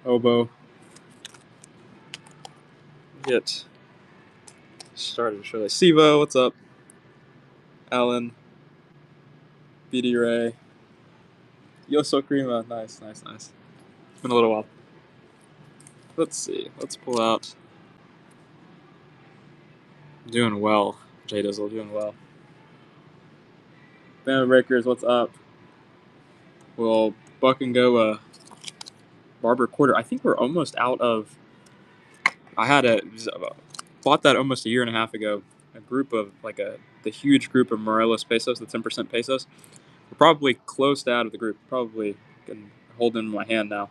Oboe. Get started shortly. Sivo, what's up? Alan. BD Ray. Yoso Krima. Nice. It's been a little while. Let's see. Let's pull out. Doing well. J Dizzle, doing well. Bama Breakers, what's up? Well, Buck and go Barber Quarter. I think we're almost out of. I had bought that almost a year and a half ago. A group of the huge group of Morelos pesos, the 10% pesos. We're probably close to out of the group. Probably can hold them in my hand now,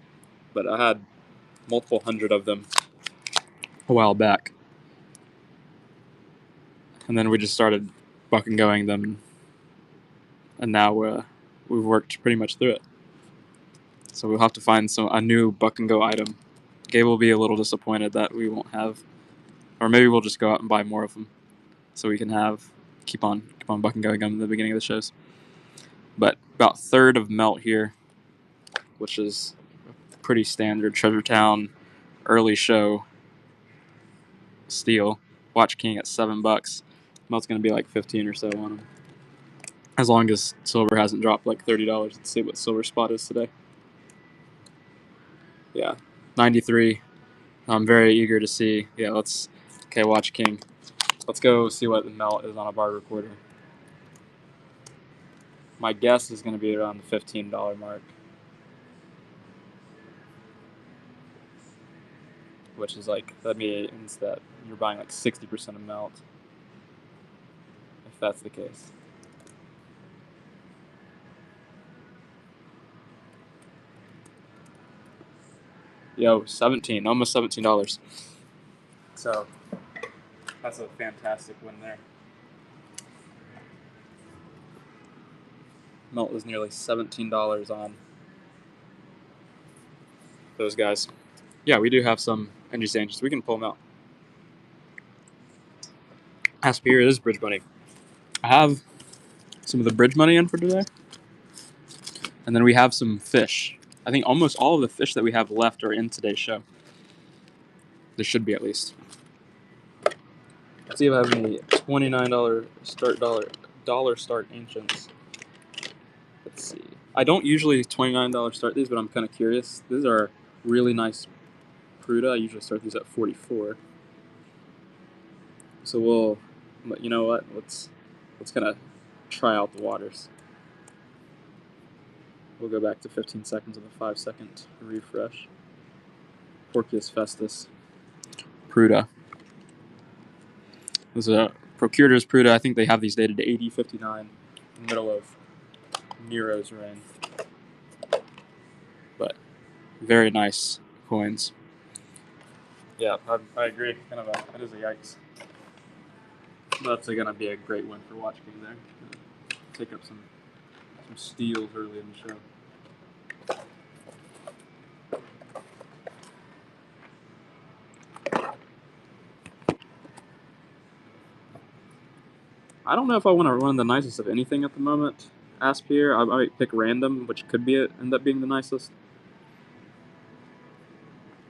but I had multiple hundred of them a while back, and then we just started Buck and going them, and now we've worked pretty much through it. So we'll have to find a new Buck and Go item. Gabe will be a little disappointed that we won't have, or maybe we'll just go out and buy more of them, so we can keep on Buck and Going them at the beginning of the shows. But about third of melt here, which is a pretty standard Treasure Town early show steal. Watch King at $7. Melt's gonna be like 15 or so on them, as long as silver hasn't dropped like $30. Let's see what silver spot is today. Yeah, 93. I'm very eager to see. Yeah, watch King. Let's go see what the melt is on a Barber Quarter. My guess is going to be around the $15 mark, which is that means that you're buying like 60% of melt, if that's the case. Yo, 17, almost $17. So that's a fantastic win there. Melt was nearly $17 on those guys. Yeah, we do have some energy exchanges. We can pull them out. Ask here is bridge money. I have some of the bridge money in for today, and then we have some fish. I think almost all of the fish that we have left are in today's show. There should be at least. Let's see if I have any $29 dollar start ancients. Let's see. I don't usually $29 start these, but I'm kind of curious. These are really nice Pruda. I usually start these at 44. So you know what? Let's kind of try out the waters. We'll go back to 15 seconds with a 5-second refresh. Porcius Festus. Pruda. This is a Procurator's Pruda. I think they have these dated to 80-59 in the middle of Nero's reign. But very nice coins. Yeah, I agree. It is a yikes. That's going to be a great win for Watch King there. Take up some steals early in the show. I don't know if I want to run the nicest of anything at the moment. Aspire, I might pick random, which could end up being the nicest.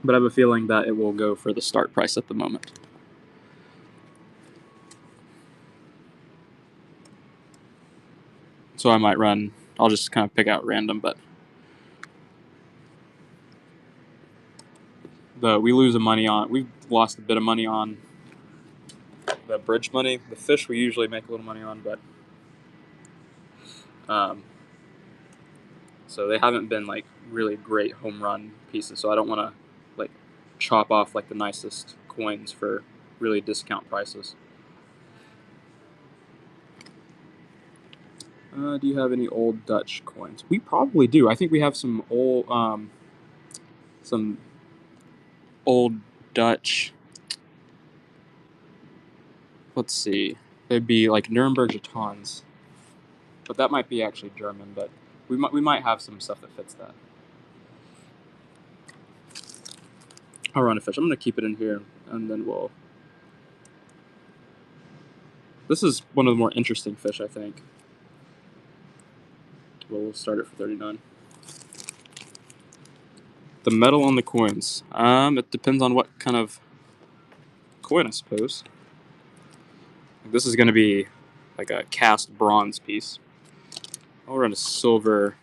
But I have a feeling that it will go for the start price at the moment. So I might I'll just kind of pick out random, but we've lost a bit of money on the bridge money. The fish we usually make a little money on, but so they haven't been really great home run pieces. So I don't want to chop off the nicest coins for really discount prices. Do you have any old Dutch coins? We probably do. I think we have some old Dutch. Let's see. They'd be Nuremberg Jetons, but that might be actually German. But we might have some stuff that fits that. I'll run a fish. I'm gonna keep it in here, and then we'll. This is one of the more interesting fish, I think. We'll start it for 39. The metal on the coins. It depends on what kind of coin, I suppose. This is going to be like a cast bronze piece. I'll run a silver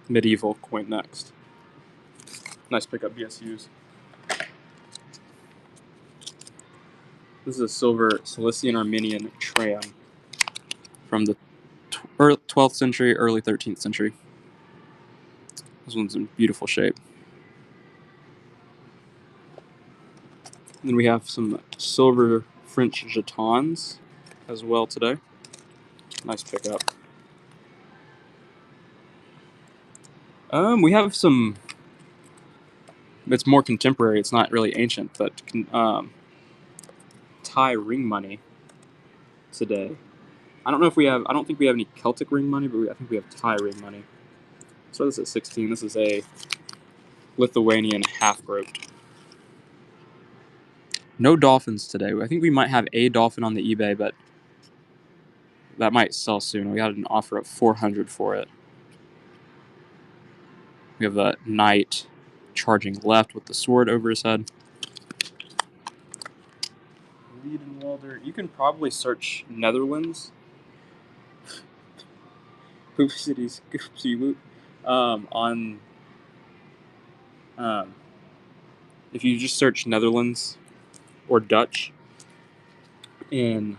medieval coin next. Nice pickup, BSUs. This is a silver Cilician Armenian tram from the 12th century, early 13th century. This one's in beautiful shape. And then we have some silver French jetons as well today. Nice pickup. We have some. It's more contemporary. It's not really ancient, but Thai ring money today. I don't know if we have. I don't think we have any Celtic ring money, but I think we have Thai ring money. So this is at 16. This is a Lithuanian half groat. No dolphins today. I think we might have a dolphin on the eBay, but that might sell soon. We had an offer of 400 for it. We have a knight charging left with the sword over his head. Liedenwalder. You can probably search Netherlands. Poop cities, on if you just search Netherlands or Dutch in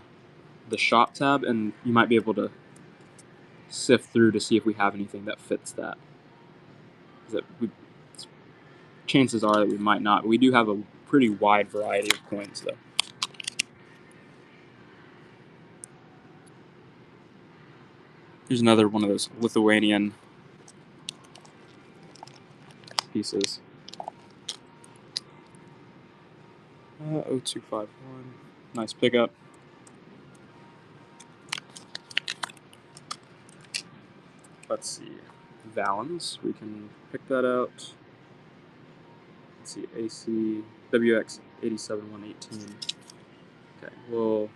the shop tab, and you might be able to sift through to see if we have anything that fits that. Chances are that we might not. We do have a pretty wide variety of coins, though. Here's another one of those Lithuanian pieces. 0251. Nice pickup. Let's see. Valens. We can pick that out. Let's see. AC WX 87118. Okay. Well,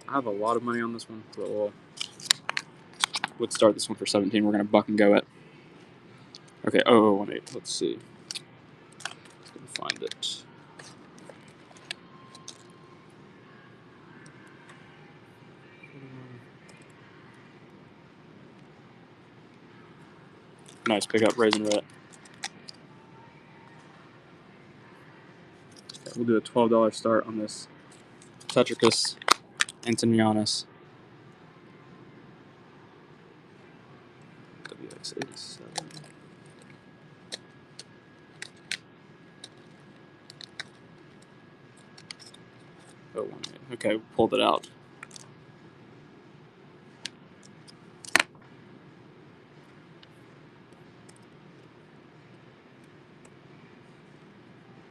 I have a lot of money on this one, but we'll start this one for 17. We're gonna buck and go it. Okay. 0018. Let's see. Let's go find it. Nice pickup, raising red. Okay, we'll do a $12 start on this Tetricus Antonianus. WX87. Oh, 18. Okay, pulled it out.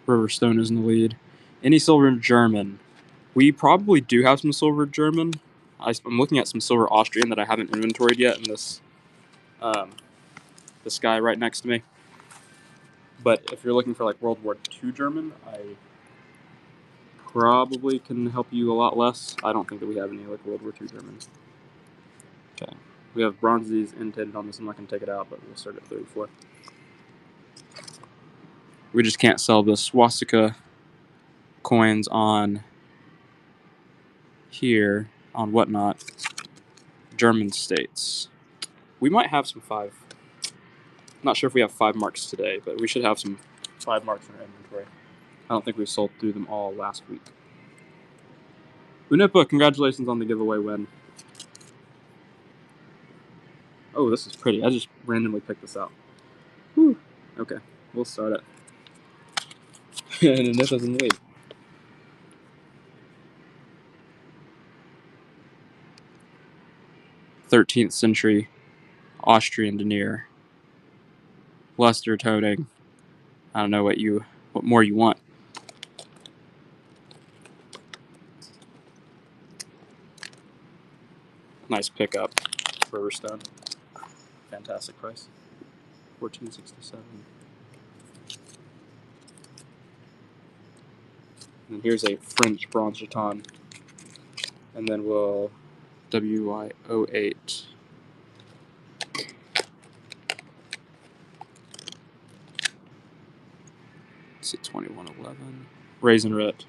Riverstone is in the lead. Any silver German? We probably do have some silver German. I'm looking at some silver Austrian that I haven't inventoried yet in this this guy right next to me. But if you're looking for like World War II German, I probably can help you a lot less. I don't think that we have any like World War II German. Okay. We have bronzes indented on this. I'm not going to take it out, but we'll start at 34. We just can't sell the swastika coins on here, on whatnot. German states. We might have some 5. Not sure if we have 5 marks today, but we should have some 5 marks in our inventory. I don't think we sold through them all last week. Unipa, congratulations on the giveaway win. Oh, this is pretty. I just randomly picked this out. Whew. Okay, we'll start it. And Unipa's in the lead. '13th century Austrian denier. Luster toning. I don't know what more you want. Nice pickup, Riverstone. Fantastic price. 1467. And here's a French bronze jeton. And then we'll WY08. Let's see, 2111. Raisin Rit.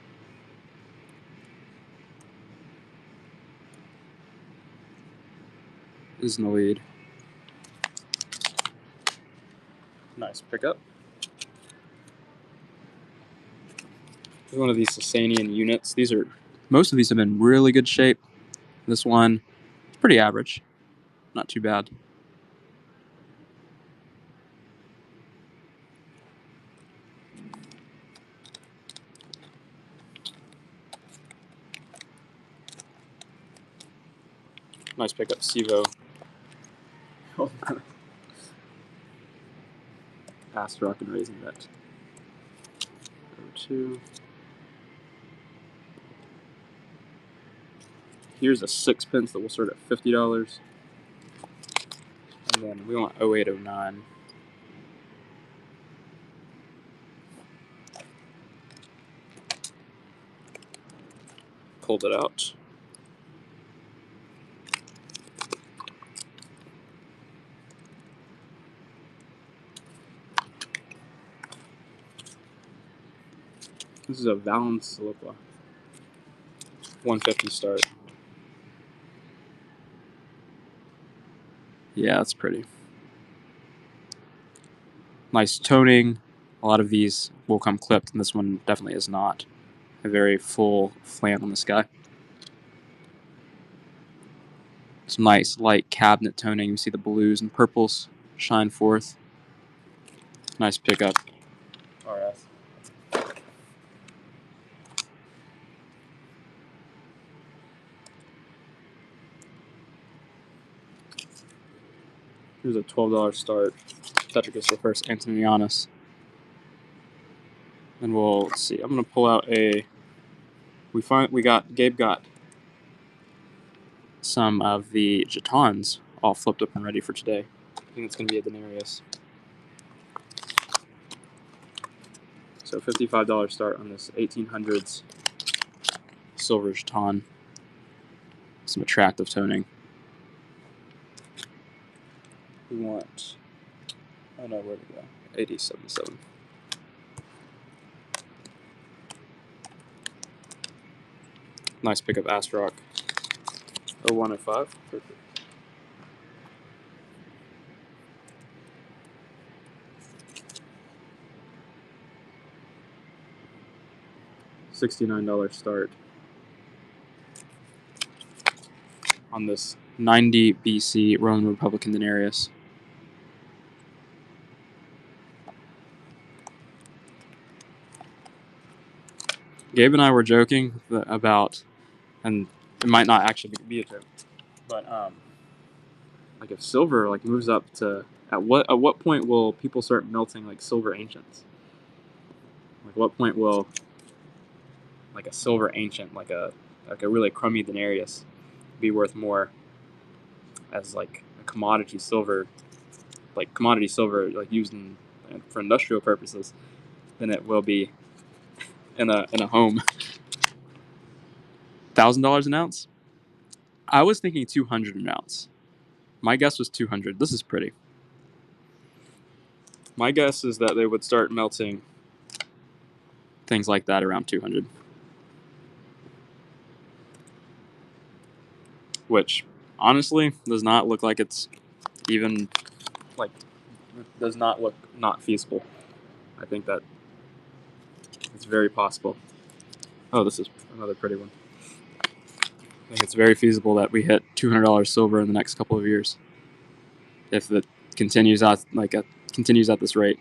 Is in the lead. Nice pickup. Here's one of these Sasanian units. Most of these have been really good shape. This one, it's pretty average. Not too bad. Nice pickup, Sivo. Pass Rock and Raisin Rit. 2. Here's a 6-pence that will start at $50. And then we want 0809. Pulled it out. This is a Valence Siliqua. 150 start. Yeah, that's pretty. Nice toning. A lot of these will come clipped, and this one definitely is not. A very full flan on this guy. Some nice light cabinet toning. You see the blues and purples shine forth. Nice pickup. RS. Here's a $12 start. Tetricus Reverse Antonianus. And we'll see. I'm gonna pull out a. Gabe got some of the Jetons all flipped up and ready for today. I think it's gonna be a Denarius. So $55 start on this 1800s silver Jeton. Some attractive toning. We want. Oh no, where'd it go? 8077. Nice pickup, Astrock. 0105. Perfect. $69 start on this 90 BC Roman Republican Denarius. Gabe and I were joking about, and it might not actually be a joke, but like if silver like moves up to at what point will people start melting like silver ancients? Like what point will like a silver ancient like a really crummy denarius be worth more as like a commodity silver like used for industrial purposes than it will be in a home? $1,000 an ounce? I was thinking 200 an ounce. My guess was 200. This is pretty. My guess is that they would start melting things like that around 200. Which, honestly, does not look like it's even, like, does not look not feasible. I think that it's very possible. Oh, this is another pretty one. I think it's very feasible that we hit $200 silver in the next couple of years. If it continues at this rate.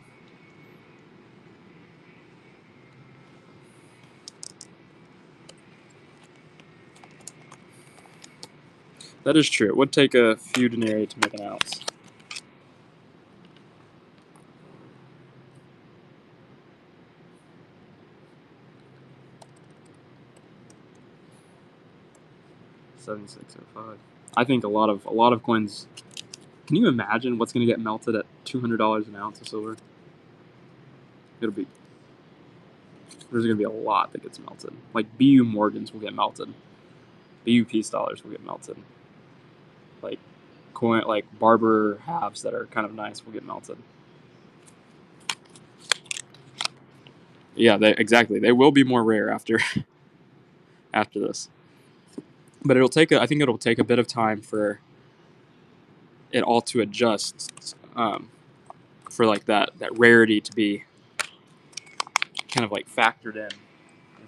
That is true. It would take a few denarii to make an ounce. $76.05. I think a lot of coins. Can you imagine what's going to get melted at $200 an ounce of silver? There's going to be a lot that gets melted. Like BU Morgans will get melted. BU Peace dollars will get melted. Like barber halves that are kind of nice will get melted. Yeah, exactly. They will be more rare after after this, but I think it'll take a bit of time for it all to adjust, for like that rarity to be kind of like factored in,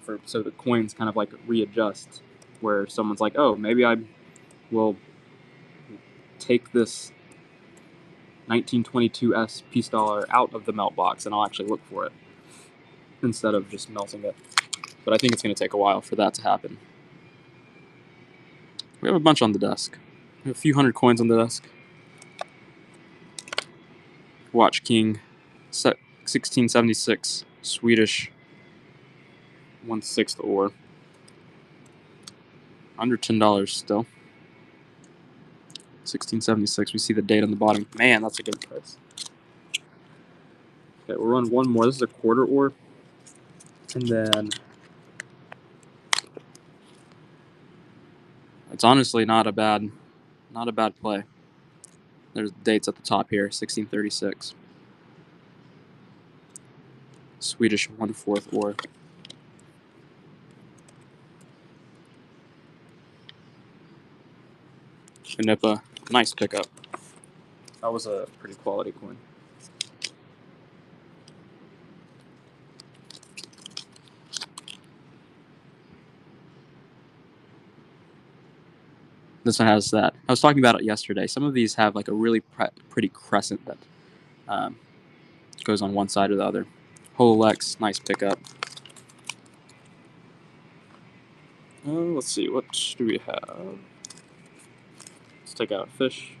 and so the coins kind of like readjust, where someone's like, oh, maybe I will take this 1922 S piece dollar out of the melt box and I'll actually look for it instead of just melting it. But I think it's going to take a while for that to happen. We have a bunch on the desk. We have a few hundred coins on the desk. Watch King, 1676, Swedish 1/6 ore. Under $10 still. 1676. We see the date on the bottom. Man, that's a good price. Okay, we'll run one more. This is a quarter ore. And then it's honestly not a bad play. There's dates at the top here, 1636. Swedish 1/4 ore. Philippa, nice pickup. That was a pretty quality coin. This one has that. I was talking about it yesterday. Some of these have like a really pretty crescent that goes on one side or the other. Hololex, nice pickup. Let's see, what do we have? Let's take out a fish.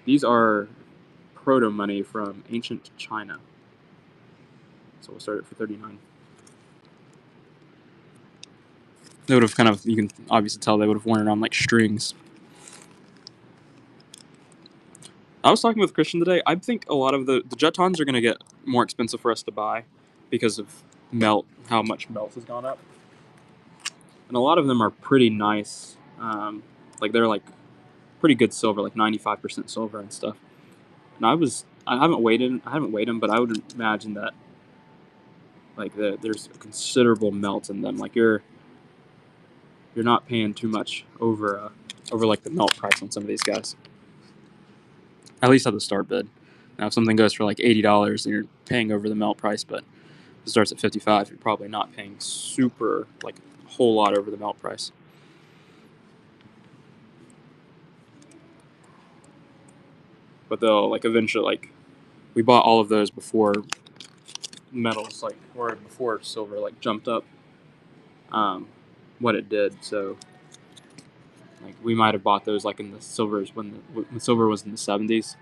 These are proto money from ancient China. So we'll start it for 39. They would have kind of, you can obviously tell they would have worn it on like strings. I was talking with Christian today. I think a lot of the jetons are going to get more expensive for us to buy because of how much melt has gone up. And a lot of them are pretty nice. Like they're like pretty good silver, like 95% silver and stuff. And I haven't weighed them, but I would imagine that like there's a considerable melt in them. Like you're not paying too much over like the melt price on some of these guys. At least at the start bid. Now, if something goes for like $80 and you're paying over the melt price, but if it starts at 55, you're probably not paying super, like, a whole lot over the melt price. But they'll, like, eventually, like, we bought all of those before metals, like, or before silver, like, jumped up what it did. So, like, we might have bought those, like, in the silvers when silver was in the 70s.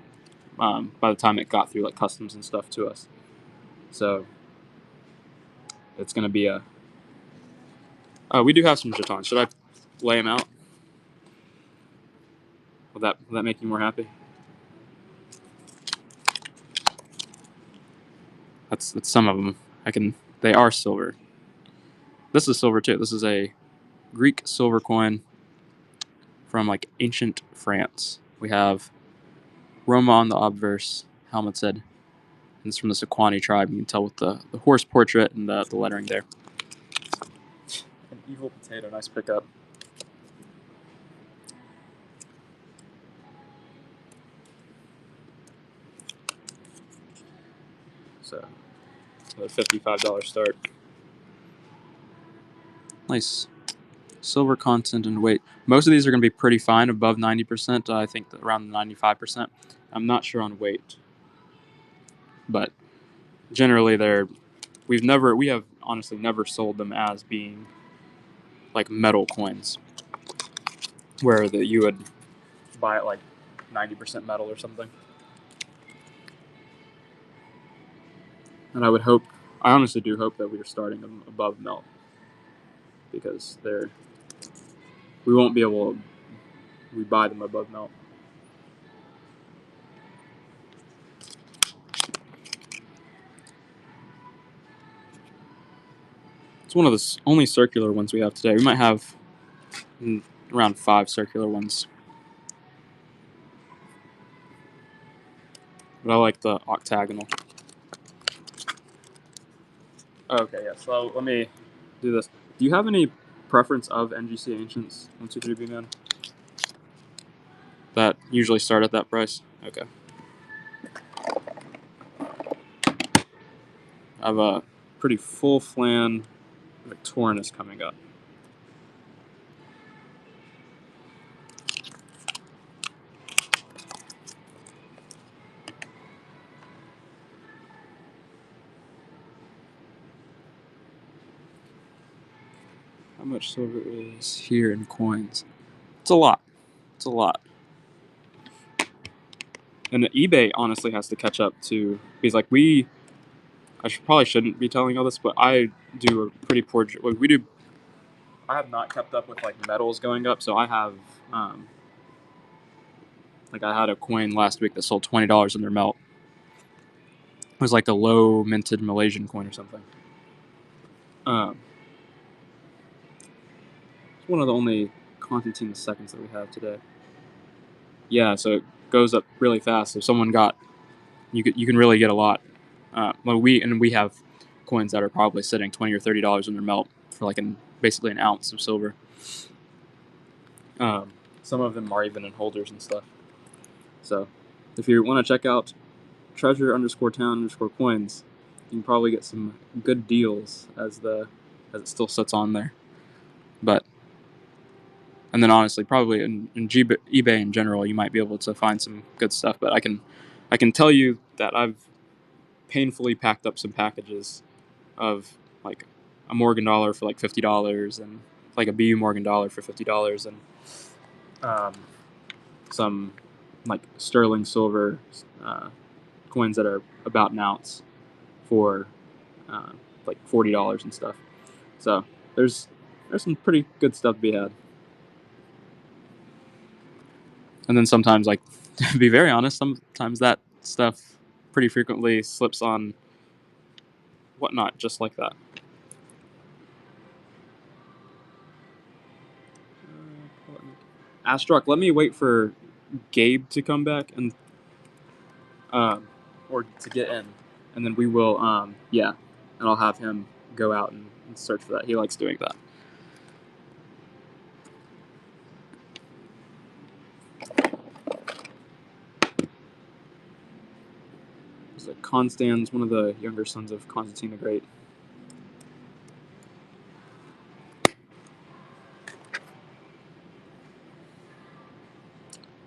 By the time it got through like customs and stuff to us, so it's gonna be a. Oh, we do have some jetons. Should I lay them out? Will that make you more happy? That's some of them. They are silver. This is silver too. This is a Greek silver coin from like ancient France. We have Roma on the obverse, helmet's head. And it's from the Sequani tribe. You can tell with the horse portrait and the lettering there. An evil potato, nice pickup. So, a $55 start. Nice silver content and weight. Most of these are going to be pretty fine, above 90%. I think around 95%. I'm not sure on weight, but generally we have honestly never sold them as being like metal coins, where you would buy it like 90% metal or something. And I honestly do hope that we are starting them above melt, because we won't be able to, we buy them above melt. It's one of the only circular ones we have today. We might have around 5 circular ones. But I like the octagonal. Okay, yeah. So let me do this. Do you have any preference of NGC Ancients 123B man that usually start at that price? Okay. I have a pretty full flan Victorinus coming up. How much silver is here in coins? It's a lot. It's a lot. And eBay honestly has to catch up to, because like probably shouldn't be telling all this, but I do a pretty poor. We do. I have not kept up with like metals going up, so I have like I had a coin last week that sold $20 under melt. It was like a low minted Malaysian coin or something. It's one of the only Constantine seconds that we have today. Yeah, so it goes up really fast. If someone got, you can really get a lot. Well, we have coins that are probably sitting $20 or $30 under melt for like basically an ounce of silver. Some of them are even in holders and stuff. So if you want to check out treasure_town_coins, you can probably get some good deals as it still sits on there. But and then honestly, probably in eBay in general, you might be able to find some good stuff. But I can tell you that I've painfully packed up some packages of like a Morgan dollar for like $50 and like a BU Morgan dollar for $50 and some like sterling silver coins that are about an ounce for like $40 and stuff. So there's some pretty good stuff to be had. And then sometimes, like, to be very honest, sometimes that stuff pretty frequently slips on whatnot, just like that. Astruck, let me wait for Gabe to come back and or to get in, and then we will and I'll have him go out and search for that. He likes doing that. So Constans, one of the younger sons of Constantine the Great.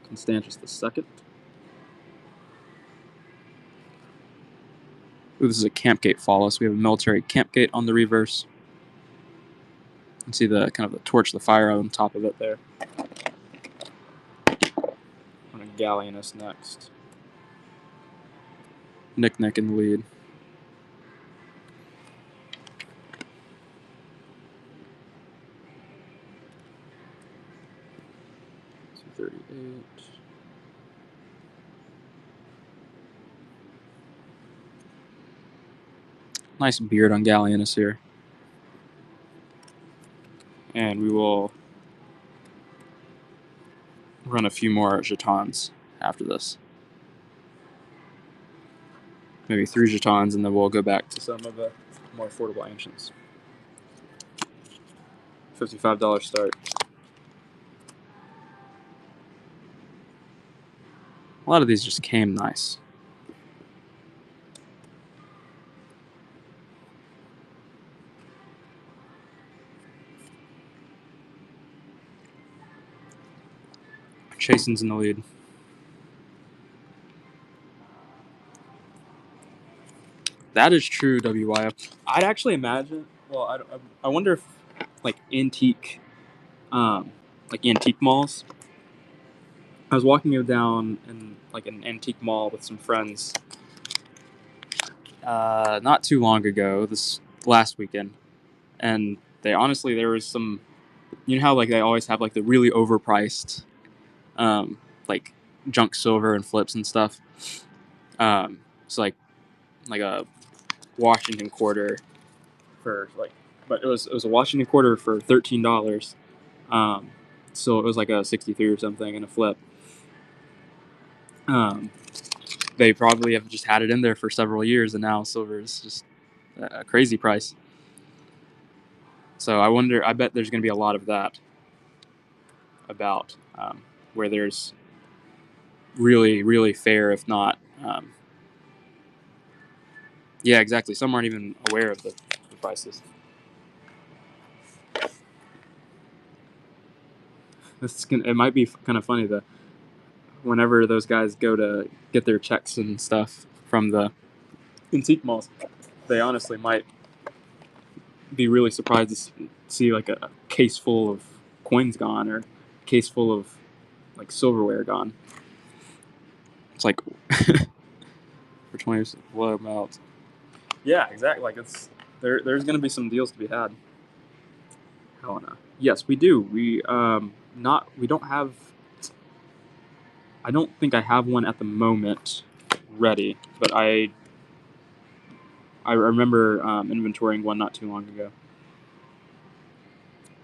Constantius II. Ooh, this is a camp gate follow, so we have a military camp gate on the reverse. You can see the kind of the torch, the fire on top of it there. On a Gallienus next. Nick in the lead. $38. Nice beard on Gallienus here. And we will run a few more jetons after this. Maybe 3 jetons, and then we'll go back to some of the more affordable ancients. $55 start. A lot of these just came nice. Chasen's in the lead. That is true, WYF. I'd actually imagine. Well, I wonder if like antique malls. I was walking down in like an antique mall with some friends not too long ago, this last weekend, and there was some. You know how like they always have like the really overpriced, like junk silver and flips and stuff. It's like a Washington quarter for like, but it was a Washington quarter for $13. So it was like a 63 or something and a flip. And they probably have just had it in there for several years, and now silver is just a crazy price. So I bet there's going to be a lot of that about where there's really, really fair, if not, yeah, exactly. Some aren't even aware of the prices. It might be kind of funny that whenever those guys go to get their checks and stuff from the antique malls, they honestly might be really surprised to see like a case full of coins gone or a case full of like silverware gone. It's like for 20 low melt. Yeah, exactly. Like there's going to be some deals to be had. Helena. Yes, we do. We don't have. I don't think I have one at the moment ready, but I remember inventorying one not too long ago.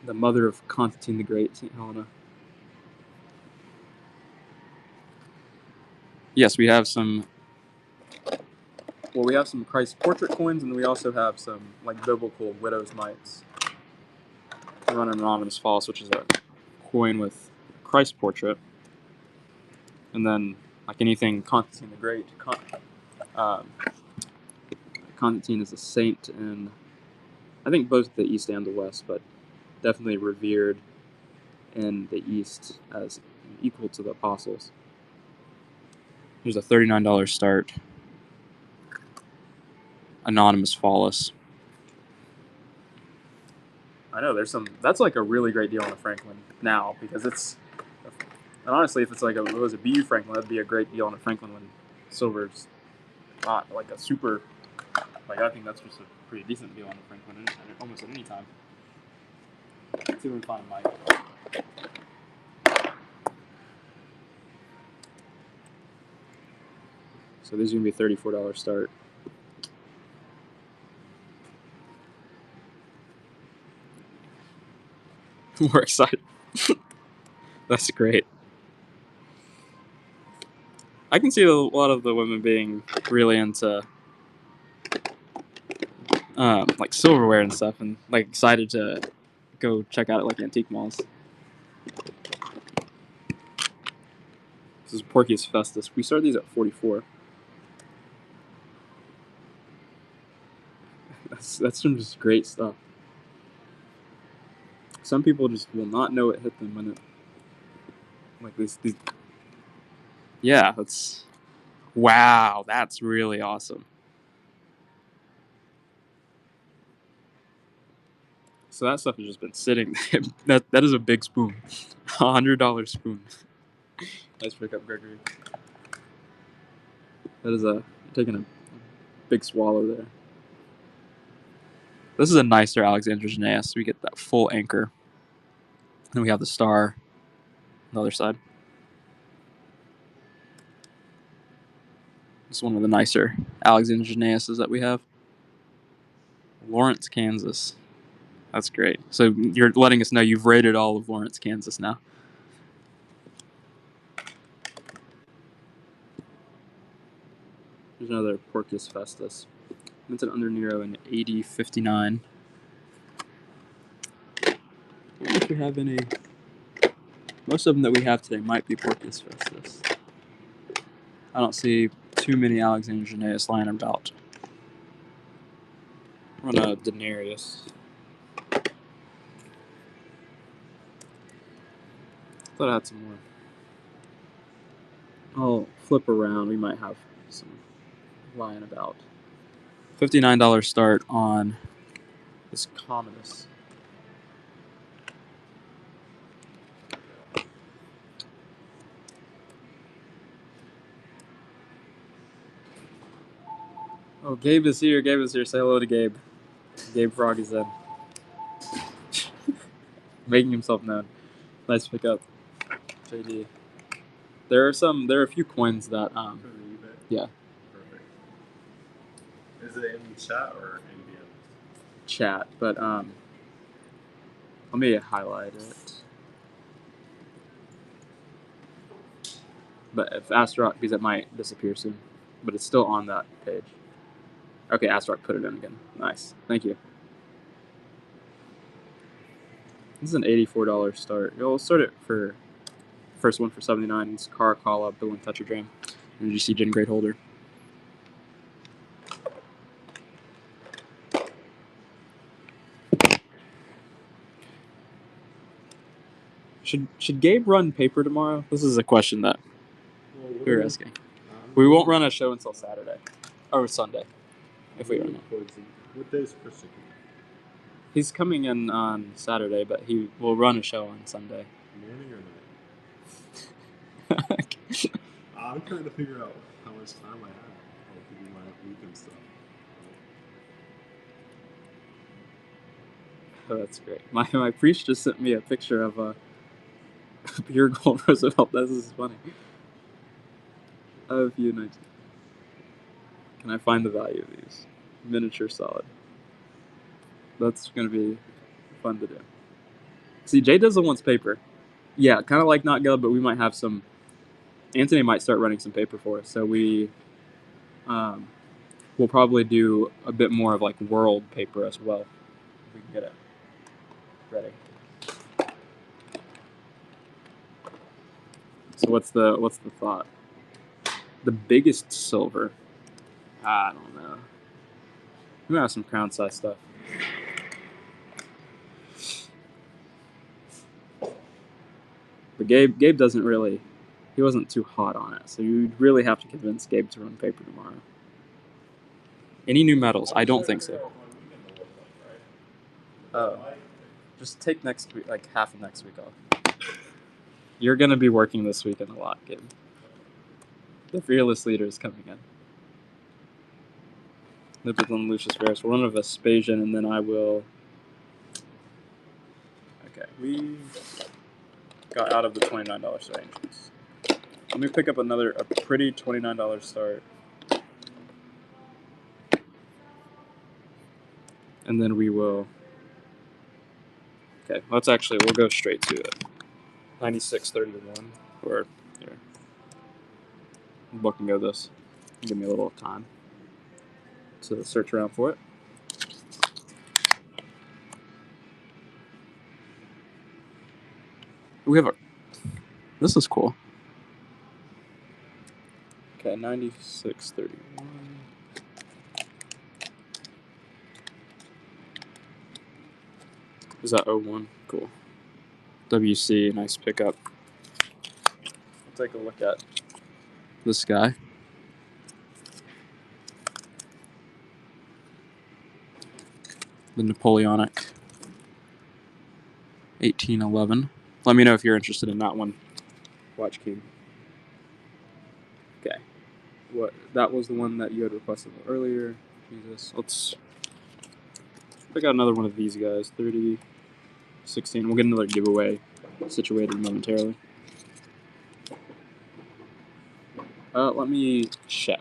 The mother of Constantine the Great, St. Helena. Yes, we have some. Well, we have some Christ portrait coins, and we also have some like biblical widow's mites. We run an anonymous false, which is a coin with Christ portrait, and then like anything Constantine the Great. Constantine is a saint in, I think, both the East and the West, but definitely revered in the East as equal to the apostles. Here's a $39 start. Anonymous Fallis. I know there's some. That's like a really great deal on a Franklin now because it's. And honestly, if it's like it was a BU Franklin, that'd be a great deal on a Franklin when silver's not like a super. Like I think that's just a pretty decent deal on a Franklin almost at any time. Let's see if we can find a mic. So this is gonna be a $34 start. We're excited. That's great. I can see a lot of the women being really into like silverware and stuff, and like excited to go check out like antique malls. This is Porcius Festus. We started these at 44. That's some just great stuff. Some people just will not know it hit them when it like these. Yeah, wow. That's really awesome. So that stuff has just been sitting. that is a big spoon, $100 spoon. Nice pickup, Gregory. That is taking a big swallow there. This is a nicer Alexander Janaeus. We get that full anchor. Then we have the star on the other side. This is one of the nicer Alexander Janaeuses that we have. Lawrence, Kansas. That's great. So you're letting us know you've rated all of Lawrence, Kansas now. There's another Porcius Festus. Minted under Nero in AD 59. I don't know if we have any. Most of them that we have today might be Porcius Festus. I don't see too many Alexander Janaeus lying about. Run a Denarius. Thought I had some more. I'll flip around. We might have some lying about. $59 start on this Commodus. Oh, Gabe is here. Gabe is here. Say hello to Gabe. Gabe Frog is in. Making himself known. Nice pickup. JD. There are a few coins that yeah. Perfect. Is it in chat or in DM? Chat, but let me highlight it. But if Astrock, because it might disappear soon. but it's still on that page. Okay, Astrock put it in again. Nice. Thank you. This is an $84 start. We'll start it for first one for 79. It's Caracalla, Bill and Toucher Dream. And you see Gen Grade Holder. Should Gabe run paper tomorrow? This is a question that we were asking. We won't run a show until Saturday. Or Sunday. If we run it. What day is Christian? He's coming in on Saturday, but he will run a show on Sunday. Morning or night? I'm trying to figure out how much time I have to do my weekend stuff. Oh, that's great. My priest just sent me a picture of a pure gold Roosevelt. This is funny. Of you 19. Can I find the value of these? Miniature solid. That's going to be fun to do. See, Jay doesn't want paper. Yeah, kind of like Not Gub, but we might have some. Anthony might start running some paper for us. So we'll probably do a bit more of like world paper as well. If we can get it ready. So what's the thought? The biggest silver. I don't know. We might have some crown size stuff. But Gabe doesn't really. He wasn't too hot on it, so you'd really have to convince Gabe to run paper tomorrow. Any new metals? I don't think so. Just take next week, like half of next week off. You're gonna be working this weekend a lot, Gabe. The fearless leader is coming in. Lived on Lucius Ferris. We'll run a Vespasian, and then I will. Okay, we got out of the $29 range. Let me pick up a pretty $29 start. And then we will. Okay, we'll go straight to it. 96.31. Or here. Book and go this. Give me a little time to search around for it. We have this is cool. Okay, 96.31. Is that 01? Cool. WC, nice pickup. We'll take a look at this guy. The Napoleonic 1811. Let me know if you're interested in that one. Watch King. Okay. That was the one that you had requested earlier. Jesus. Let's pick out another one of these guys. 30, 16. We'll get another giveaway situated momentarily. Let me check.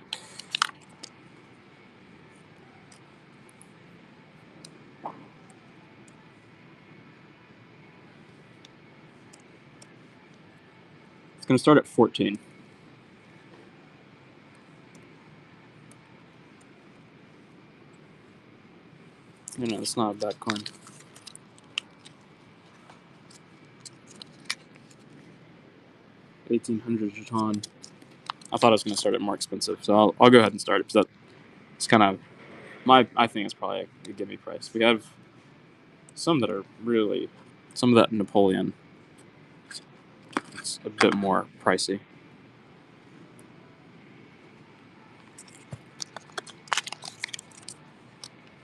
It's going to start at 14. It's not a bad coin. $1,800 Jeton. I thought I was going to start it more expensive, so I'll go ahead and start it. Because it's kind of I think it's probably a gimme price. We have some that are really some of that Napoleon. It's a bit more pricey.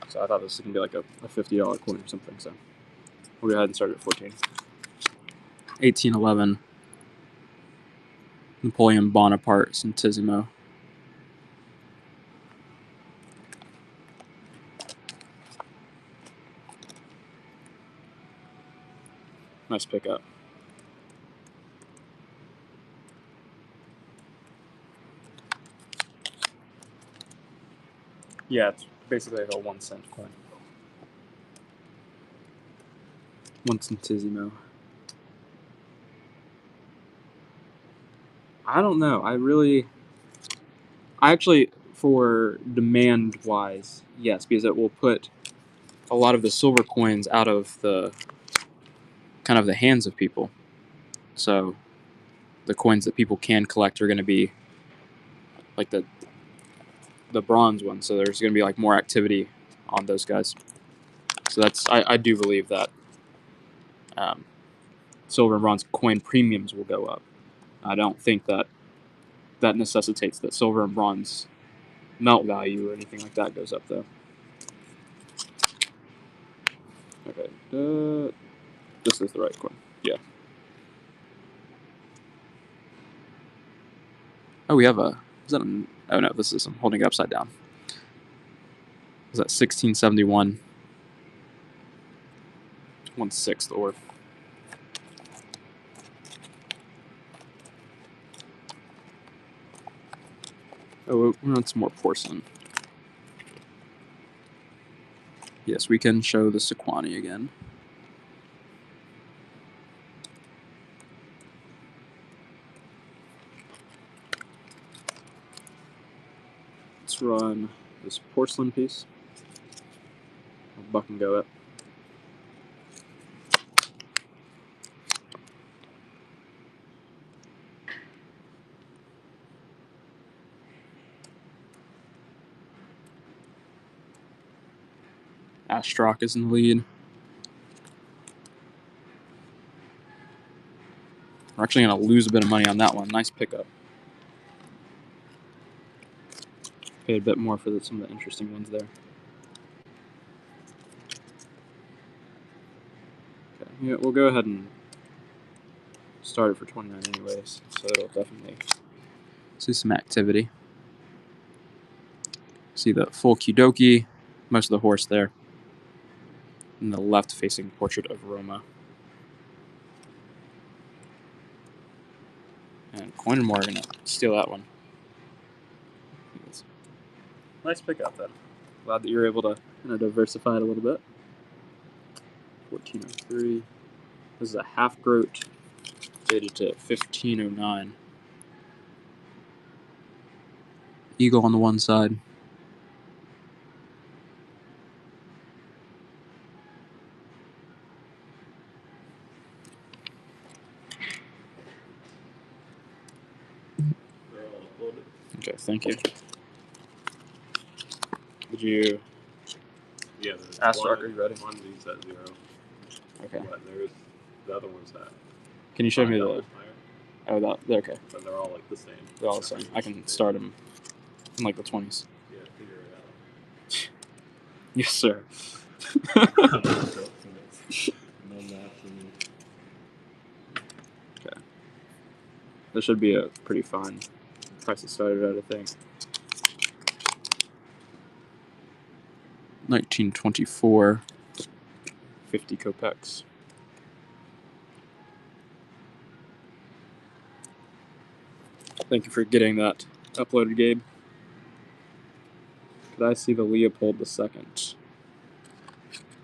So I thought this was going to be like a $50 coin or something. So we'll go ahead and start it at 14. 1811. Napoleon Bonaparte Centesimo. Nice pickup. Yeah, it's basically like a 1 cent coin. 1 centesimo. I don't know. I actually, for demand wise, yes, because it will put a lot of the silver coins out of the kind of the hands of people. So the coins that people can collect are going to be like the bronze ones. So there's going to be like more activity on those guys. So that's I do believe that silver and bronze coin premiums will go up. I don't think that necessitates that silver and bronze melt value or anything like that goes up though. Okay, this is the right coin. Yeah. Oh, we have a. Is that? Oh no, this is. I'm holding it upside down. Is that 1671? 1/6 or. Oh, we want some more porcelain. Yes, we can show the Sequani again. Let's run this porcelain piece. I'll buck and go it. Astrock is in the lead. We're actually going to lose a bit of money on that one. Nice pickup. Paid a bit more for some of the interesting ones there. Okay, yeah, we'll go ahead and start it for 29 anyways, so it'll definitely see some activity. See the full Kudoki, most of the horse there, and the left-facing portrait of Roma. And Coin and More are going to steal that one. Nice pickup, then. Glad that you're able to diversify it a little bit. 1403. This is a half groat, dated to 1509. Eagle on the one side. Okay, thank you. Did you? Yeah, there's Astrock, one, are you ready? one leaves at 0. Okay. But there's the other one's at. Can you show me the? Higher. Oh, that. Okay. But they're all like the same. They're all the same. I can start them in like the 20s. Yeah, figure it out. Yes, sir. Okay. This should be a pretty fine price to start it at, I think. 1924, 50 kopecks. Thank you for getting that uploaded, Gabe. Could I see the Leopold II?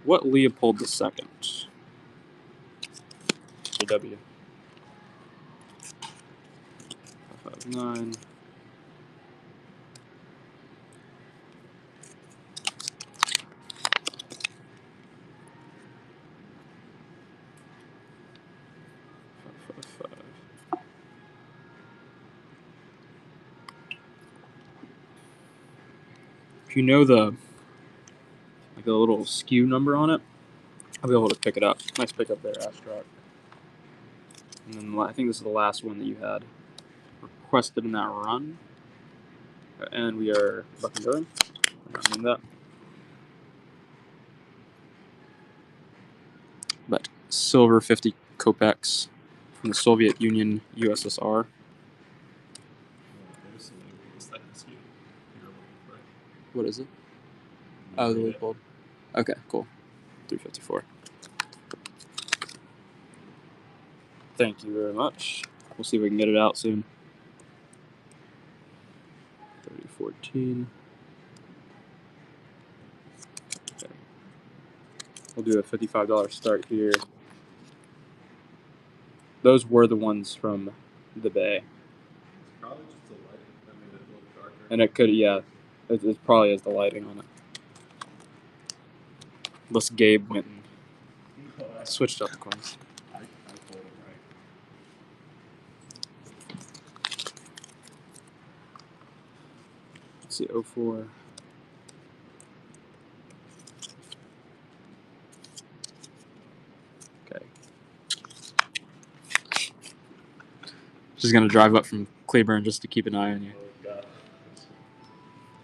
What Leopold II? JW. 559. If you know the little SKU number on it, I'll be able to pick it up. Nice pickup there, Astrock. And then I think this is the last one that you had requested in that run. And we are fucking going. I mean that. But silver 50 kopecks from the Soviet Union, USSR. What is it? Oh, the Leopold. Okay, cool. 354. Thank you very much. We'll see if we can get it out soon. 3014. Okay. We'll do a $55 start here. Those were the ones from the Bay. Probably just the light that made it look darker And it could, yeah, it probably is the lighting on it. Unless Gabe went and switched up the coins. I told him right. Let's see, 04. Okay. Just gonna drive up from Cleburne just to keep an eye on you. Oh god.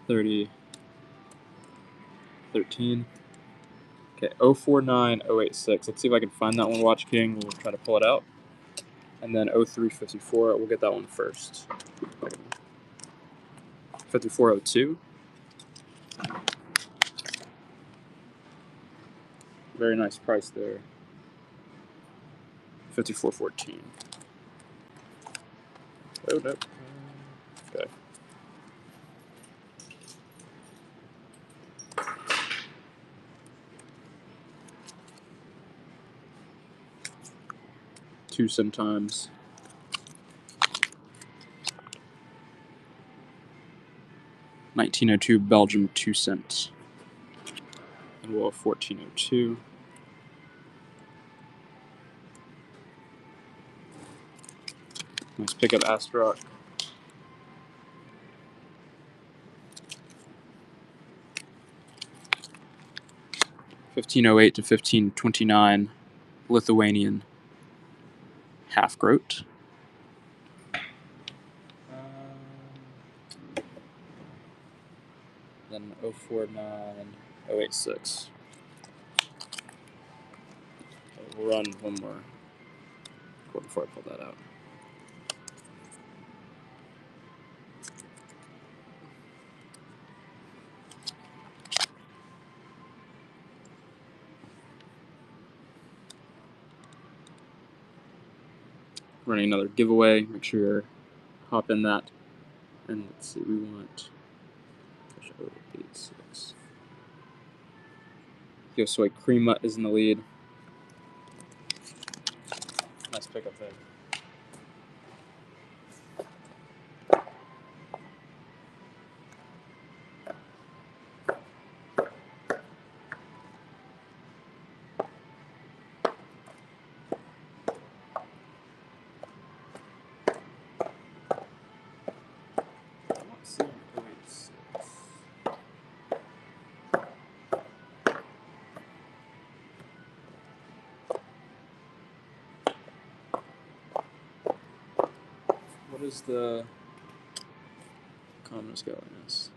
30, 13. Okay, 049086. Let's see if I can find that one, Watch King. We'll try to pull it out. And then 0354, we'll get that one first. 5402. Very nice price there. 5414. Oh, nope. Okay. Two sometimes. $19.02 Belgium 2 cents. And we'll have 14.02. Nice pickup Astrock. $15.08 to $15.29 Lithuanian half groat. Then 049086. We'll run one more quote before I pull that out. Running another giveaway. Make sure you hop in that. And let's see, we want 86. Yo Soy Crema is in the lead. Nice pickup there. What is the common scale on this?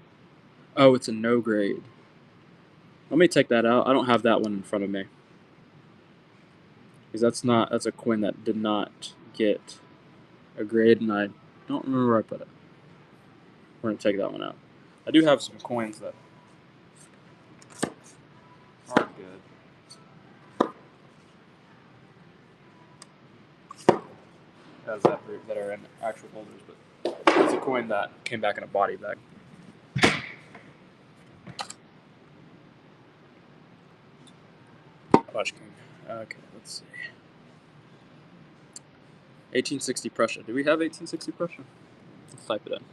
Oh, it's a no grade. Let me take that out. I don't have that one in front of me. Because that's a coin that did not get a grade, and I don't remember where I put it. We're going to take that one out. I do have some coins that aren't good. As that are in actual holders, but it's a coin that came back in a body bag. Watch King. Okay, let's see. 1860 Prussia. Do we have 1860 Prussia? Let's type it in.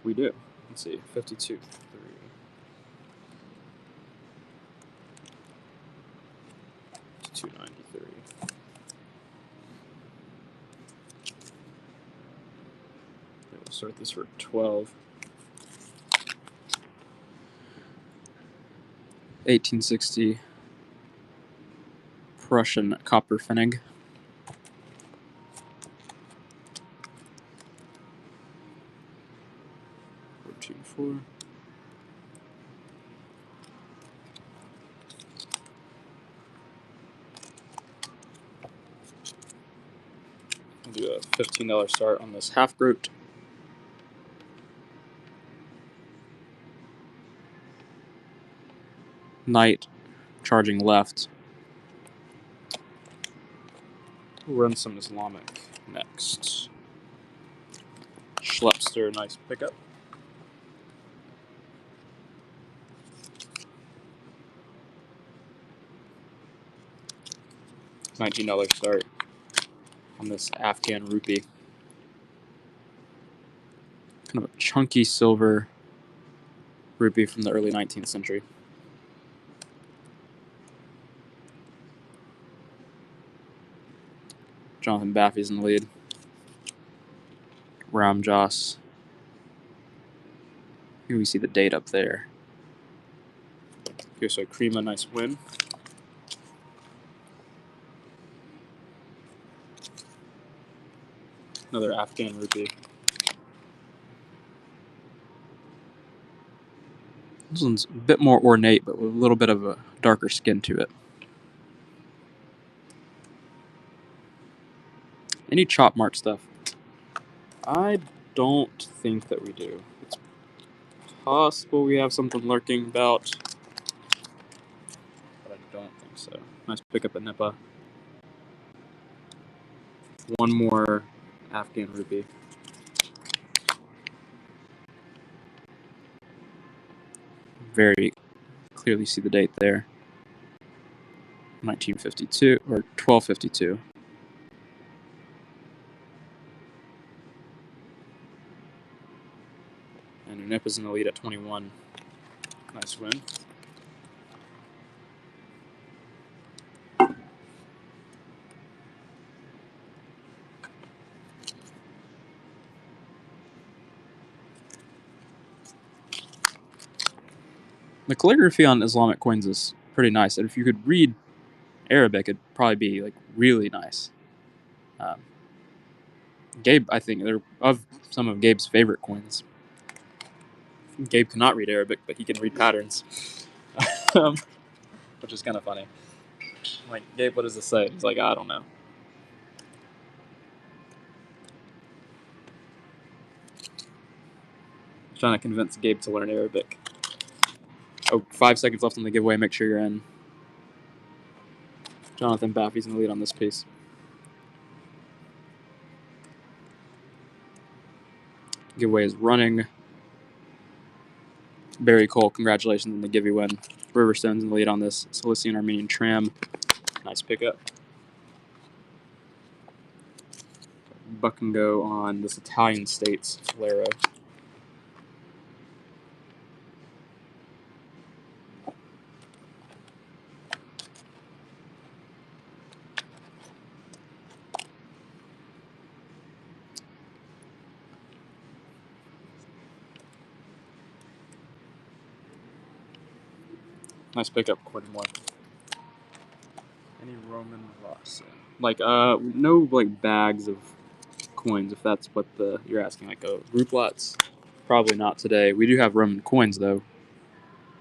We do. Let's see. 52. 3. 293. We'll start this for 12. 1860 Prussian copper Pfennig. 14.4. We'll do a $15 start on this half groot. Knight charging left. We'll run some Islamic next. Schlepster, nice pickup. $19 start on this Afghan rupee. kind of a chunky silver rupee from the early 19th century. Jonathan Baffy's in the lead. Ram Joss. Here we see the date up there. Here, so Krima, nice win. Another Afghan rupee. This one's a bit more ornate, but with a little bit of a darker skin to it. Any chop mark stuff? I don't think that we do. It's possible we have something lurking about, but I don't think so. Nice pickup at Nipa. One more Afghan rupee. Very clearly see the date there. 1952 or 1252. And Nipa's in the lead at 21. Nice win. The calligraphy on Islamic coins is pretty nice, and if you could read Arabic, it'd probably be like really nice. Gabe, I think they're of some of Gabe's favorite coins. Gabe cannot read Arabic, but he can read patterns, which is kind of funny. I'm like, Gabe, what does this say? He's like, I don't know. I'm trying to convince Gabe to learn Arabic. Oh, 5 seconds left on the giveaway. Make sure you're in. Jonathan Baffy's in the lead on this piece. Giveaway is running. Barry Cole, congratulations on the giveaway win. Riverstone's in the lead on this Cilician Armenian tram. Nice pickup. Buck and go on this Italian States Lero. Nice pickup, Quentin Moore. Any Roman rocks? Like, no, like, bags of coins, if that's what you're asking. Like, rouplots? Probably not today. We do have Roman coins, though.